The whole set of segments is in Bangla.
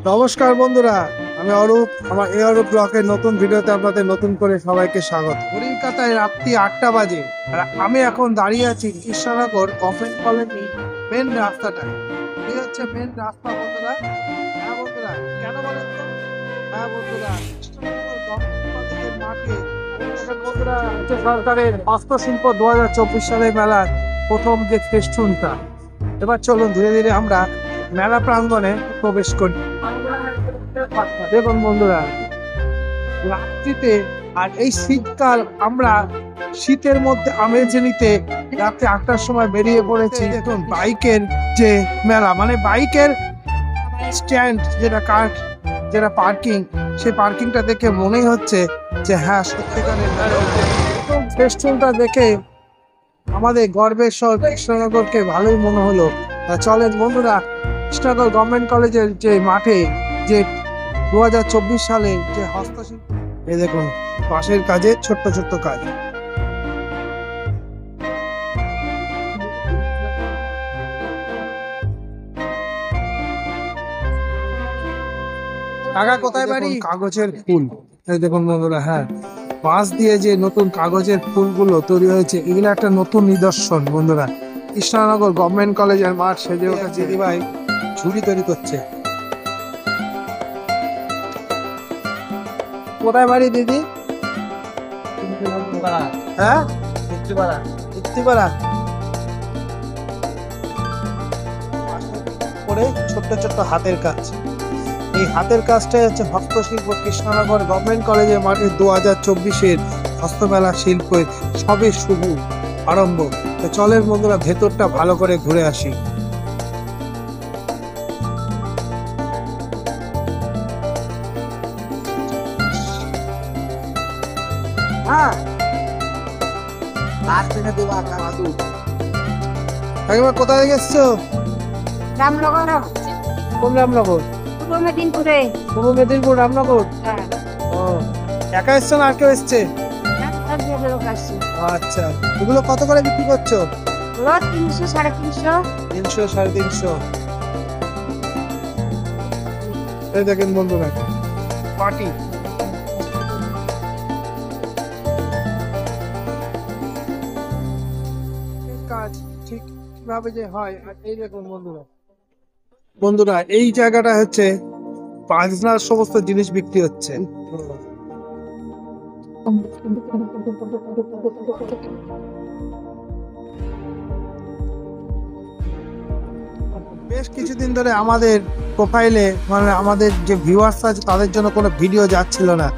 নমস্কার বন্ধুরা, আমি অরূপ। আমার এই অরূপ ব্লকের নতুন ভিডিওতে আপনাদের নতুন করে সবাইকে স্বাগত। কলকাতায় রাত্রি 8টা বাজে আর আমি এখন দাঁড়িয়ে আছি কৃষ্ণনগর গভর্নমেন্ট কলেজে মেন রাস্তাটায়। এই হচ্ছে মেন রাস্তা বন্ধুরা। হ্যাঁ বন্ধুরা, কেন বলেন তো? হ্যাঁ বন্ধুরা, কৃষ্ণনগর গভর্নমেন্ট কলেজের মাঠে বন্ধুরা হচ্ছে সরকারের হস্তশিল্প 2024 সালের মেলার প্রথম যে ফেস্টুনটা। এবার চলুন ধীরে ধীরে আমরা মেলা প্রাঙ্গণে প্রবেশ করি। দেখুন বন্ধুরা, রাত্রিতে আর এই শীতকাল, আমরা শীতের মধ্যে আমেজ নিতে রাত্রে 8টার সময় বেরিয়ে পড়েছি। দেখুন বাইকের যে মেলা, মানে বাইকের স্ট্যান্ড, যেটা কার যেটা পার্কিং, সেই পার্কিংটা দেখে মনেই হচ্ছে যে হ্যাঁ সত্যিকারের ফেস্টুনটা দেখে আমাদের গর্বের শহর কৃষ্ণনগরকে ভালোই মনে হলো। চলেন বন্ধুরা, কৃষ্ণনগর গভর্নমেন্ট কলেজের যে মাঠে যে 2024 সালে যে হস্তশিল্প, এই দেখুন পাশের কাজে ছোট্ট ছোট্ট কাজ। টাকা কোথায় বাড়ি? কাগজের ফুল। এই দেখুন বন্ধুরা, হ্যাঁ বাঁশ দিয়ে যে নতুন কাগজের ফুলগুলো তৈরি হয়েছে, এগুলো একটা নতুন নিদর্শন বন্ধুরা। কৃষ্ণনগর গভর্নমেন্ট কলেজের মাঠ সেজে ওঠা। দিদি ভাই ঝুড়ি তৈরি করছে। কোথায় বাড়ি দিদি? হ্যাঁ, মুক্তিপাড়া। করে ছোট্ট ছোট্ট হাতের কাজ। এই হাতের কাজটাই হচ্ছে হস্তশিল্প। কৃষ্ণনগর গভর্নমেন্ট কলেজের মাঠে 2024-এর হস্তমেলা শিল্পের সবে শুভ আরম্ভ। তো চলেন বন্ধুরা, ভেতরটা ভালো করে ঘুরে আসি। হ্যাঁ, কোথায় এসছো? রামনগর। কোন রামনগর? পূর্ব মেদিনীপুরে। পূর্ব মেদিনীপুর রামনগর। ও, একা এসছো না আর কেউ এসছে? আচ্ছা, এগুলো কত করে বিক্রি করছো? 300, 350। 300, 350। এই দেখেন বন্ধুরা, পাটি। কাজ ঠিক কিভাবে যে হয়, আর এই দেখুন বন্ধুরা এই জায়গাটা হচ্ছে বাজনার সমস্ত জিনিস বিক্রি হচ্ছে। বেশ কিছুদিন ধরে আমাদের প্রোফাইলে, মানে আমাদের যে ভিউয়ার্স আছে তাদের জন্য কোনো ভিডিও যাচ্ছিল না।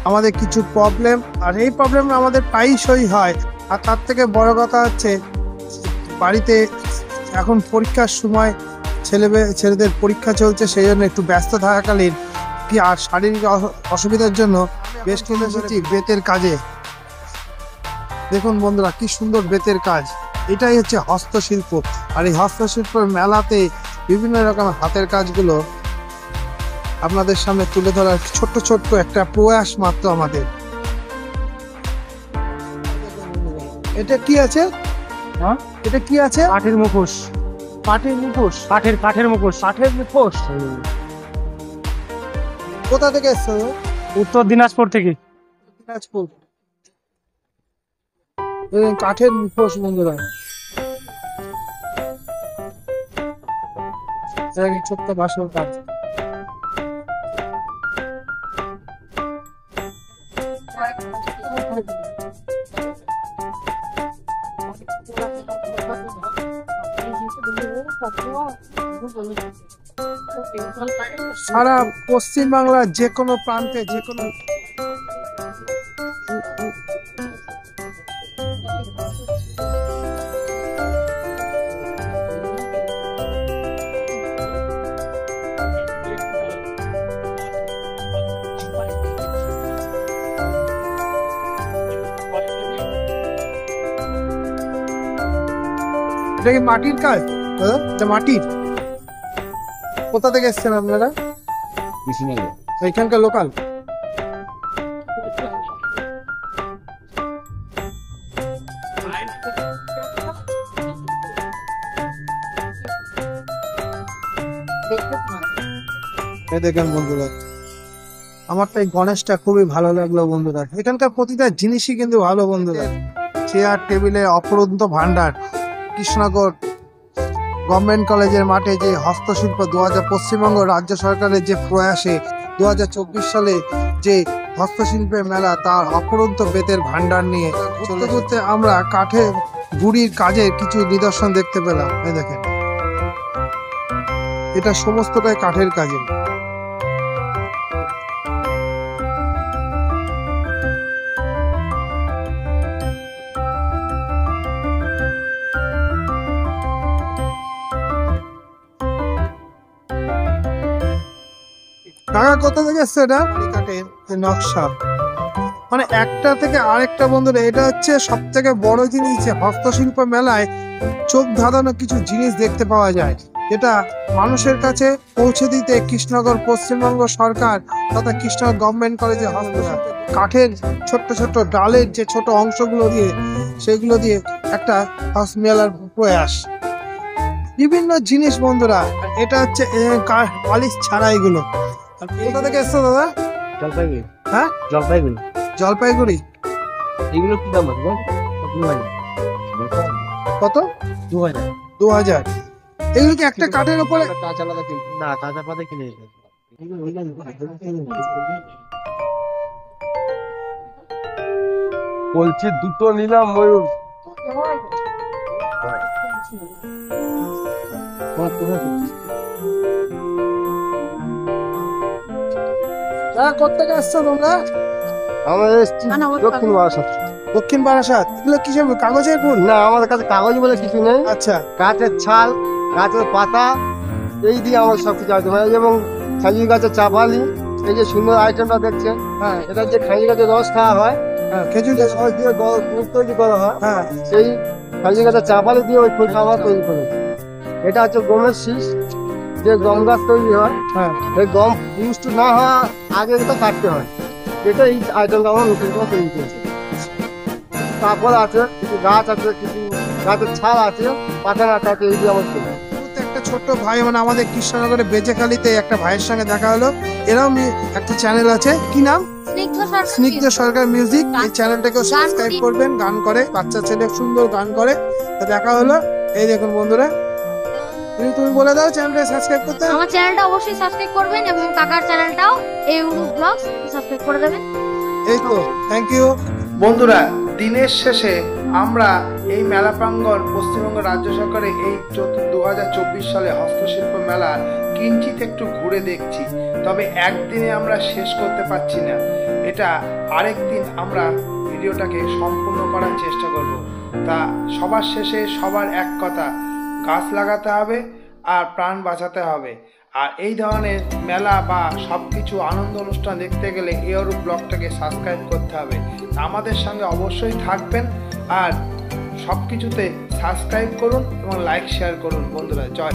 আমাদের কিছু প্রবলেম, আর এই প্রবলেম আমাদের প্রায়শই হয়। আর তার থেকে বড় কথা হচ্ছে বাড়িতে এখন পরীক্ষার সময়, ছেলেদের পরীক্ষা চলছে, সেই জন্য একটু ব্যস্ত থাকাকালীন কি আর শারীরিক অসুবিধার জন্য বেশ কিছু এসেছি বেতের কাজে। দেখুন বন্ধুরা, কি সুন্দর বেতের কাজ। এটাই হচ্ছে হস্তশিল্প। আর এই হস্তশিল্পের মেলাতে বিভিন্ন রকমের হাতের কাজগুলো আপনাদের সামনে তুলে ধরার ছোট্ট ছোট্ট একটা প্রয়াস মাত্র আমাদের। এটা কি আছে? হ্যাঁ, এটা কি আছে? কাঠের মুখোশ। কাঠের মুখোশ? কাঠের মুখোশ। কাঠের মুখোশ। কোথা থেকে এসছো? উত্তর দিনাজপুর থেকে। দিনাজপুর। কাঠের মুখোশ বন্ধুরা, ছোট্ট বাসর কাজ। সারা পশ্চিমবাংলার যে কোনো প্রান্তে, যে কোনো এটা কি মাটির কাজ? এটা মাটির। কোথা থেকে এসছেন আপনারা? এখানকার লোকাল। এই দেখেন বন্ধুরা, আমার তো এই গণেশটা খুবই ভালো লাগলো বন্ধুরা। এখানকার প্রতিটা জিনিসই কিন্তু ভালো বন্ধুরা। চেয়ার টেবিলে অপরন্ত ভান্ডার। কৃষ্ণনগর গভর্নমেন্ট কলেজের মাঠে যে হস্তশিল্প পশ্চিমবঙ্গ রাজ্য সরকারের যে প্রয়াসে 2024 সালে যে হস্তশিল্পের মেলা, তার অপরন্ত বেতের ভান্ডার নিয়ে ঘুরতে ঘুরতে আমরা কাঠের গুড়ির কাজের কিছু নিদর্শন দেখতে পেলাম। এই দেখেন, এটা সমস্তটাই কাঠের কাজে। কাকা কোথা থেকে এসছে এটা? কাঠের নকশা, মানে একটা থেকে আরেকটা বন্ধুরা। এটা হচ্ছে সব থেকে বড় জিনিস যে হস্তশিল্প মেলায় চোখ ধাঁধানো কিছু জিনিস দেখতে পাওয়া যায়, যেটা মানুষের কাছে পৌঁছে দিতে কৃষ্ণনগর পশ্চিমবঙ্গ সরকার তথা কৃষ্ণনগর গভর্নমেন্ট কলেজে হস্তশিল্প কাঠের ছোট্ট ছোট্ট ডালের যে ছোট অংশগুলো দিয়ে, সেগুলো দিয়ে একটা মেলার প্রয়াস। বিভিন্ন জিনিস বন্ধুরা। এটা হচ্ছে পালিশ ছাড়া এগুলো। কোথা থেকে এসছো দাদা? জলপাইগুড়ি। হ্যাঁ, জলপাইগুড়ি। জলপাইগুড়ি। এগুলো কি দাম আছে? কত? 2000। 2000। এগুলো কি একটা কাঠের উপরে? কাঁচা পাতা কিনে না, কাঁচা পাতা কিনে বলছি দুটো নিলাম ময়ূর। কোথেকে আসছো তোমরা? আমরা এসছি দক্ষিণ বারাসাত। দক্ষিণ বারাসাত। এগুলো কিসের কাগজের ফুল? না, আমাদের কাছে কাগজ বলে কিছু নেই। আচ্ছা, গাছের ছাল, গাছের পাতা, এই দিয়ে আমরা সবকিছু আইটেম হয়। এবং খেজুর গাছের চাপালি, এই যে সুন্দর আইটেমটা দেখছেন, হ্যাঁ এটা যে খেজুর গাছের রস খাওয়া হয়, হ্যাঁ, খেজুর যে গাছ। রস দিয়ে ফুল তৈরি করা হয়, হ্যাঁ সেই খেজুর গাছের চাপালি দিয়ে ওই ফুল খাওয়া তৈরি করে। এটা হচ্ছে গমের শীষ, যে গম গাছ তৈরি হয়, হ্যাঁ। এই গম পুষ্ট না হওয়া আগে এটা কাটতে হয়। এটা এই আইটেমটা আমরা নতুন করে তৈরি করেছি। তারপর আছে কিছু গাছ আছে, কিছু গাছের ছাল আছে, পাতা নাটা আছে, এই দিয়ে আমার তৈরি। মুহূর্তে একটা ছোট্ট ভাই, মানে আমাদের কৃষ্ণনগরের বেজেখালিতে একটা ভাইয়ের সঙ্গে দেখা হলো। এরাও একটা চ্যানেল আছে, কি নাম? স্নিগ্ধ সরকার মিউজিক। এই চ্যানেলটাকে সাবস্ক্রাইব করবেন। গান করে, বাচ্চা ছেলে সুন্দর গান করে। তা দেখা হলো। এই দেখুন বন্ধুরা, তুমি বলে দাও চ্যানেলটা সাবস্ক্রাইব করতে। আমার চ্যানেলটা অবশ্যই সাবস্ক্রাইব করবেন এবং কাকার চ্যানেলটাও ইউটিউব ব্লগস সাবস্ক্রাইব করে দেবেন। এই তো, থ্যাংক ইউ বন্ধুরা। দিনের শেষে আমরা এই মেলা প্রাঙ্গণ পশ্চিমবঙ্গ রাজ্য সরকারের এই 2024 সালে হস্তশিল্প মেলা কিঞ্চিত একটু ঘুরে দেখছি। তবে একদিনে আমরা শেষ করতে পারছি না। এটা আরেকদিন আমরা ভিডিওটাকে সম্পূর্ণ করার চেষ্টা করব। তা সবার শেষে সবার এক কথা, গাছ লাগাতে হবে আর প্রাণ বাঁচাতে হবে। আর এই ধরনের মেলা বা সব কিছু আনন্দ অনুষ্ঠান দেখতে গেলে এআরও ব্লগটাকে সাবস্ক্রাইব করতে হবে। আমাদের সঙ্গে অবশ্যই থাকবেন আর সব কিছুতে সাবস্ক্রাইব করুন এবং লাইক শেয়ার করুন বন্ধুরা। জয়।